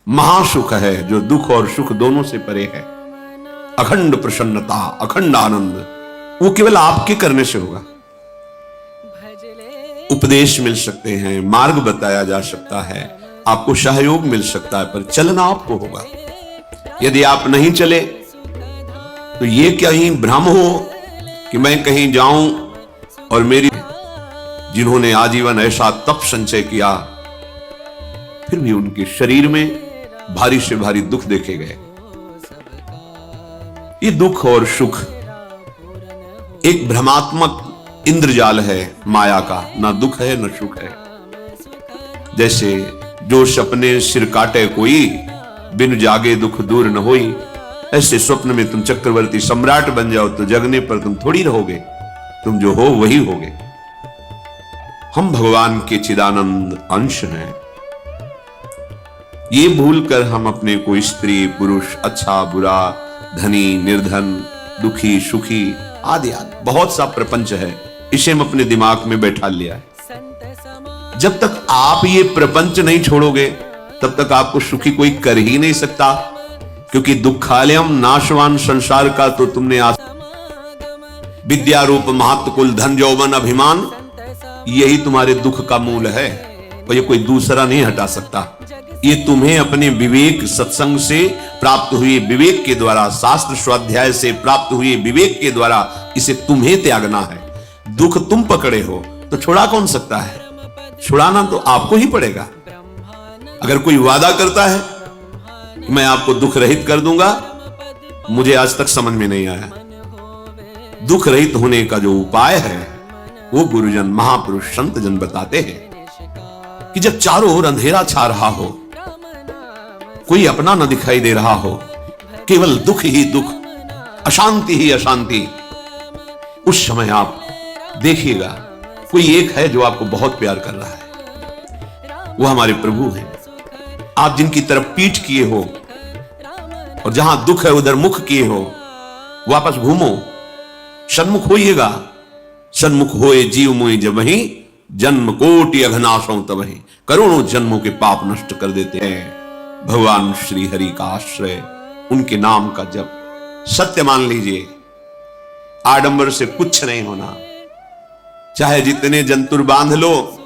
महासुख है जो दुख और सुख दोनों से परे है। अखंड प्रसन्नता, अखंड आनंद वो केवल आपके करने से होगा। उपदेश मिल सकते हैं, मार्ग बताया जा सकता है, आपको सहयोग मिल सकता है, पर चलना आपको होगा। यदि आप नहीं चले तो ये कहीं भ्रम हो कि मैं कहीं जाऊं और मेरी जिन्होंने आजीवन ऐसा तप संचय किया फिर भी उनके शरीर में भारी से भारी दुख देखे गए। ये दुख और सुख एक भ्रमात्मक इंद्रजाल है माया का, ना दुख है न सुख है। जैसे जो सपने सिर काटे कोई, बिन जागे दुख दूर न होई। ऐसे स्वप्न में तुम चक्रवर्ती सम्राट बन जाओ तो जगने पर तुम थोड़ी रहोगे, तुम जो हो वही होगे। हम भगवान के चिदानंद अंश हैं। ये भूलकर हम अपने को स्त्री पुरुष, अच्छा बुरा, धनी निर्धन, दुखी सुखी आदि आदि बहुत सा प्रपंच है, इसे हम अपने दिमाग में बैठा लिया है। जब तक आप ये प्रपंच नहीं छोड़ोगे तब तक आपको सुखी कोई कर ही नहीं सकता, क्योंकि दुखालयम नाशवान संसार का तो तुमने आज विद्या रूप महत्व कुल धन यौवन अभिमान, यही तुम्हारे दुख का मूल है और ये कोई दूसरा नहीं हटा सकता। ये तुम्हें अपने विवेक सत्संग से प्राप्त हुए विवेक के द्वारा, शास्त्र स्वाध्याय से प्राप्त हुए विवेक के द्वारा इसे तुम्हें त्यागना है। दुख तुम पकड़े हो तो छुड़ा कौन सकता है? छुड़ाना तो आपको ही पड़ेगा। अगर कोई वादा करता है कि मैं आपको दुख रहित कर दूंगा, मुझे आज तक समझ में नहीं आया। दुख रहित होने का जो उपाय है वो गुरुजन महापुरुष संत जन बताते हैं कि जब चारों ओर अंधेरा छा रहा हो, कोई अपना न दिखाई दे रहा हो, केवल दुख ही दुख, अशांति ही अशांति, उस समय आप देखिएगा कोई एक है जो आपको बहुत प्यार कर रहा है। वो हमारे प्रभु हैं। आप जिनकी तरफ पीठ किए हो और जहां दुख है उधर मुख किए हो, वापस घूमो, सन्मुख होइएगा। सन्मुख होए जीव मुई जब वही, जन्म कोटि अघनाशों तब वही। करोड़ों जन्मों के पाप नष्ट कर देते हैं भगवान श्री हरि का आश्रय, उनके नाम का जप। सत्य मान लीजिए, आडंबर से कुछ नहीं होना। चाहे जितने जंतुर बांध लो,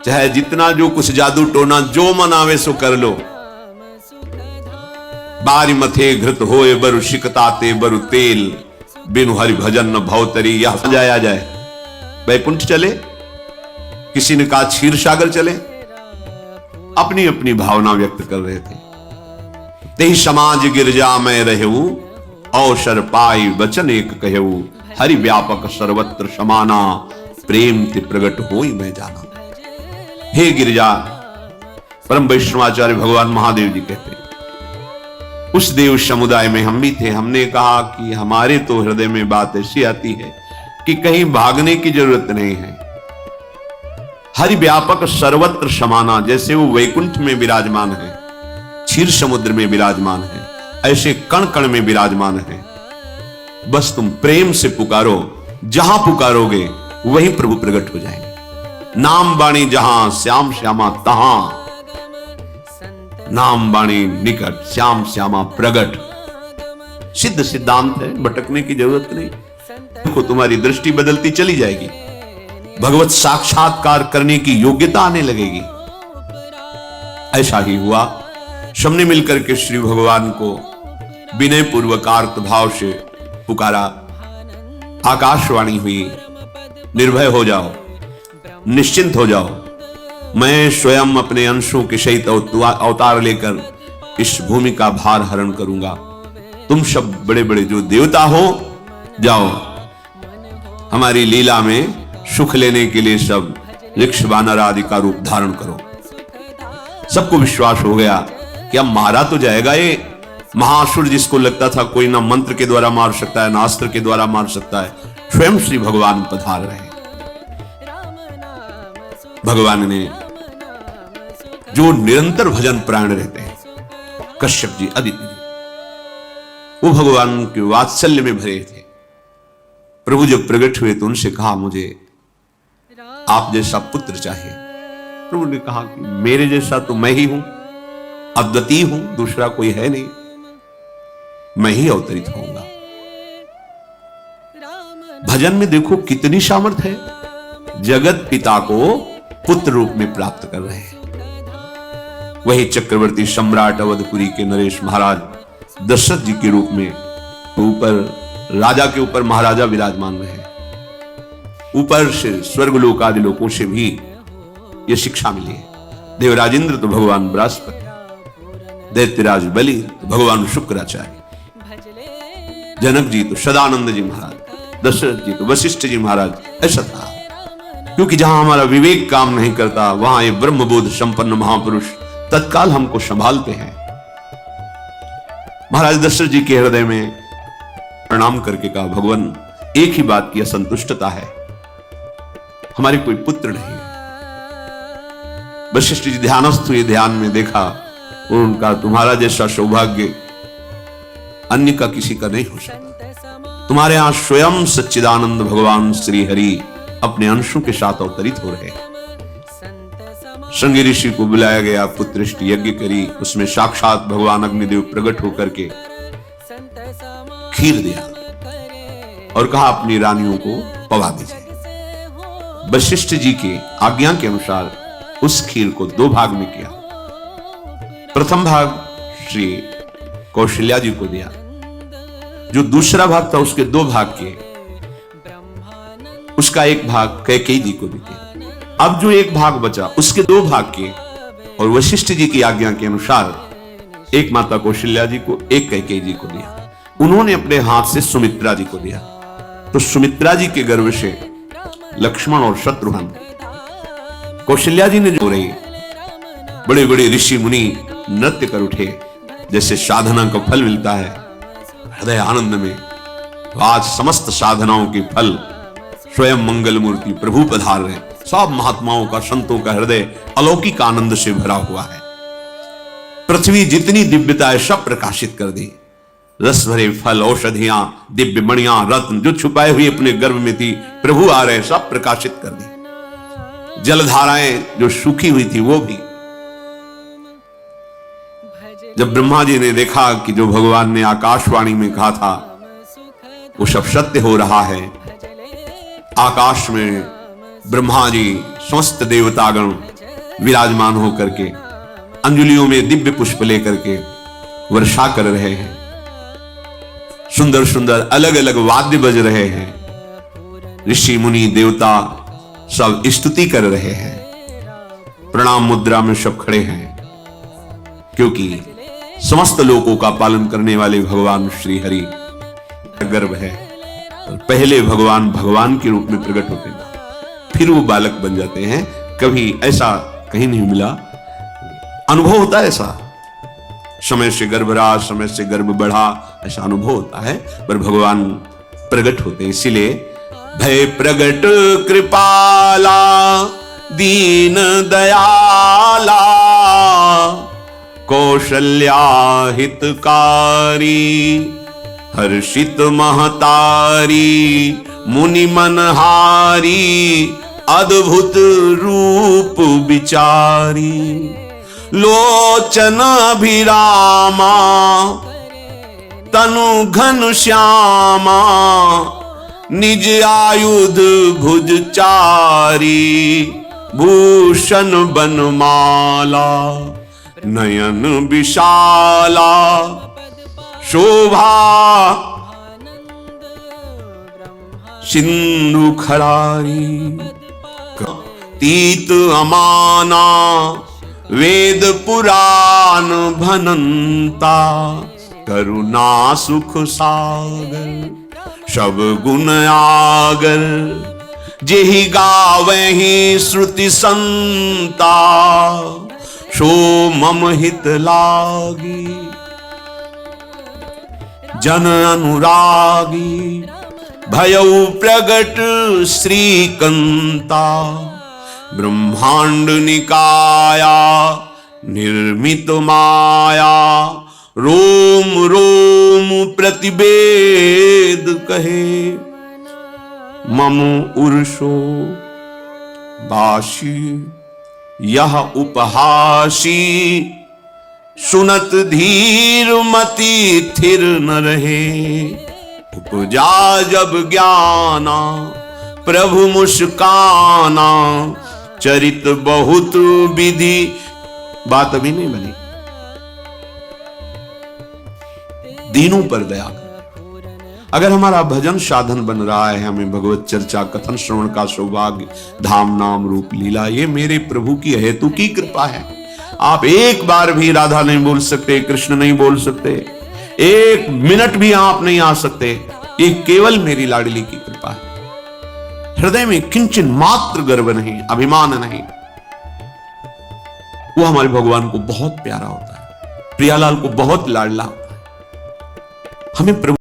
चाहे जितना जो कुछ जादू टोना जो मन आवे सो कर लो। बारी मथे घृत होए बरु शिकताते बरु तेल, बिनु हरि भजन न भवतरी। यह जाया जाए वैकुंठ चले, किसी ने कहा क्षीर सागर चले, अपनी अपनी भावना व्यक्त कर रहे थे। तेहि समाज गिरजा में रहेऊ, अवसर पाई वचन एक कहेऊ। हरि व्यापक सर्वत्र समाना, प्रेम ते प्रगट होई मैं जाना। हे गिरिजा, परम वैष्णवाचार्य भगवान महादेव जी कहते, उस देव समुदाय में हम भी थे। हमने कहा कि हमारे तो हृदय में बात ऐसी आती है कि कहीं भागने की जरूरत नहीं है। हरि व्यापक सर्वत्र समाना, जैसे वो वैकुंठ में विराजमान है, क्षीर समुद्र में विराजमान है, ऐसे कण कण में विराजमान है। बस तुम प्रेम से पुकारो, जहां पुकारोगे वहीं प्रभु प्रकट हो जाएंगे। नाम बाणी जहां श्याम श्यामा तहां, नाम बाणी निकट श्याम श्यामा प्रगट। सिद्ध सिद्धांत है, भटकने की जरूरत नहीं। देखो तुम्हारी दृष्टि बदलती चली जाएगी, भगवत साक्षात्कार करने की योग्यता आने लगेगी। ऐसा ही हुआ। सबने मिलकर के श्री भगवान को विनय पूर्वक आर्त भाव से पुकारा। आकाशवाणी हुई, निर्भय हो जाओ, निश्चिंत हो जाओ, मैं स्वयं अपने अंशों के सहित अवतार लेकर इस भूमि का भार हरण करूंगा। तुम सब बड़े बड़े जो देवता हो, जाओ हमारी लीला में सुख लेने के लिए सब वृक्ष वानर आदि का रूप धारण करो। सबको विश्वास हो गया कि अब मारा तो जाएगा ये महासुर, जिसको लगता था कोई ना मंत्र के द्वारा मार सकता है ना अस्त्र के द्वारा मार सकता है। स्वयं श्री भगवान पधार रहे। भगवान ने जो निरंतर भजन प्राण रहते हैं, कश्यप जी, अदिति जी, वो भगवान के वात्सल्य में भरे थे। प्रभु जब प्रकट हुए तो उनसे कहा, मुझे आप जैसा पुत्र चाहिए। प्रभु ने कहा कि मेरे जैसा तो मैं ही हूं, अद्वितीय हूं, दूसरा कोई है नहीं, मैं ही अवतरित होऊंगा। भजन में देखो कितनी सामर्थ्य है। जगत पिता को पुत्र रूप में प्राप्त कर रहे हैं। वही चक्रवर्ती सम्राट अवधपुरी के नरेश महाराज दशरथ जी के रूप में ऊपर राजा के ऊपर महाराजा विराजमान रहे। ऊपर से स्वर्गलोक आदि लोकों से भी यह शिक्षा मिली है। देवराजेंद्र तो भगवान बृहस्पति, दैत्यराज बलि तो भगवान शुक्राचार्य, जनक जी तो सदानंद जी महाराज, दशरथ जी तो वशिष्ठ जी महाराज। ऐसा था क्योंकि जहां हमारा विवेक काम नहीं करता वहां ये ब्रह्मबोध संपन्न महापुरुष तत्काल हमको संभालते हैं। महाराज दशरथ जी के हृदय में प्रणाम करके कहा, भगवान एक ही बात की असंतुष्टता है, हमारे कोई पुत्र नहीं। वशिष्ठ जी ध्यानस्थ हुए, ध्यान में देखा और उनका तुम्हारा जैसा सौभाग्य अन्य का किसी का नहीं हो सकता। तुम्हारे यहां स्वयं सच्चिदानंद भगवान श्री हरि अपने अंशों के साथ अवतरित हो रहे हैं। श्रृंगी ऋषि को बुलाया गया, पुत्रिष्ट यज्ञ करी, उसमें साक्षात भगवान अग्निदेव प्रकट होकर के खीर दिया और कहा अपनी रानियों को पवा दीजिए। वशिष्ठ जी के आज्ञा के अनुसार उस खीर को दो भाग में किया। प्रथम भाग श्री कौशल्या जी को दिया, जो दूसरा भाग था उसके दो भाग किए, उसका एक भाग कैकेयी जी को भी दिया। अब जो एक भाग बचा उसके दो भाग किए और वशिष्ठ जी की आज्ञा के अनुसार एक माता कौशल्या जी को, एक कैकेयी जी को दिया। उन्होंने अपने हाथ से सुमित्रा जी को दिया। तो सुमित्रा जी के गर्भ से लक्ष्मण और शत्रुघ्न, कौशल्या जी ने जो रही, बड़े बड़े ऋषि मुनि नृत्य कर उठे, जैसे साधना का फल मिलता है हृदय आनंद में। आज समस्त साधनाओं के फल स्वयं मंगल मूर्ति प्रभु पधार रहे। सब महात्माओं का, संतों का हृदय अलौकिक आनंद से भरा हुआ है। पृथ्वी जितनी दिव्यता है सब प्रकाशित कर दी। रस भरे फल, औषधियां, दिव्य मणियां, रत्न जो छुपाए हुए अपने गर्भ में थी, प्रभु आ रहे, सब प्रकाशित कर दी। जलधाराएं जो सूखी हुई थी वो भी। जब ब्रह्मा जी ने देखा कि जो भगवान ने आकाशवाणी में कहा था वो सब सत्य हो रहा है, आकाश में ब्रह्मा जी समस्त देवतागण विराजमान होकर के अंजलियों में दिव्य पुष्प लेकर के वर्षा कर रहे हैं। सुंदर सुंदर अलग अलग वाद्य बज रहे हैं। ऋषि मुनि देवता सब स्तुति कर रहे हैं। प्रणाम मुद्रा में सब खड़े हैं, क्योंकि समस्त लोकों का पालन करने वाले भगवान श्री हरि गर्भ है। और पहले भगवान भगवान के रूप में प्रकट होते हैं, फिर वो बालक बन जाते हैं। कभी ऐसा कहीं नहीं मिला, अनुभव होता है ऐसा, समय से गर्भ रहा, समय से गर्भ बढ़ा, ऐसा अनुभव होता है। पर भगवान प्रकट होते हैं, इसीलिए भय प्रगट कृपाला दीन दयाला कौशल्या हितकारी हर्षित महतारी मुनि मनहारी अद्भुत रूप विचारी लोचन अभिरामा तनु घन श्यामा निज आयुध भुज चारी भूषण बनमाला नयन विशाला शोभा सिंधु खरारी तीत अमाना वेद पुराण भनंता करुणा सुख सागर सब गुण आगर जेहि गावहि श्रुति संता सो मम हित लागी जन अनुरागी भयउ प्रगट श्रीकंता ब्रह्मांड निकाया निर्मित माया रोम रोम प्रतिवेद कहे मम उर्षो बाशी यह उपहासी सुनत धीर मति थिर न रहे, उपजा जब ज्ञाना प्रभु मुस्काना, चरित बहुत विधि। बात अभी नहीं बनी। दीनों पर दया कर। अगर हमारा भजन साधन बन रहा है, हमें भगवत चर्चा कथन श्रवण का सौभाग्य, धाम नाम रूप लीला, ये मेरे प्रभु की हेतु की कृपा है। आप एक बार भी राधा नहीं बोल सकते, कृष्ण नहीं बोल सकते, एक मिनट भी आप नहीं आ सकते, ये केवल मेरी लाडली की कृपा है। हृदय में किंचन मात्र गर्व नहीं, अभिमान नहीं। वो हमारे भगवान को बहुत प्यारा होता है, प्रियालाल को बहुत लाडला होता है। हमें प्रभु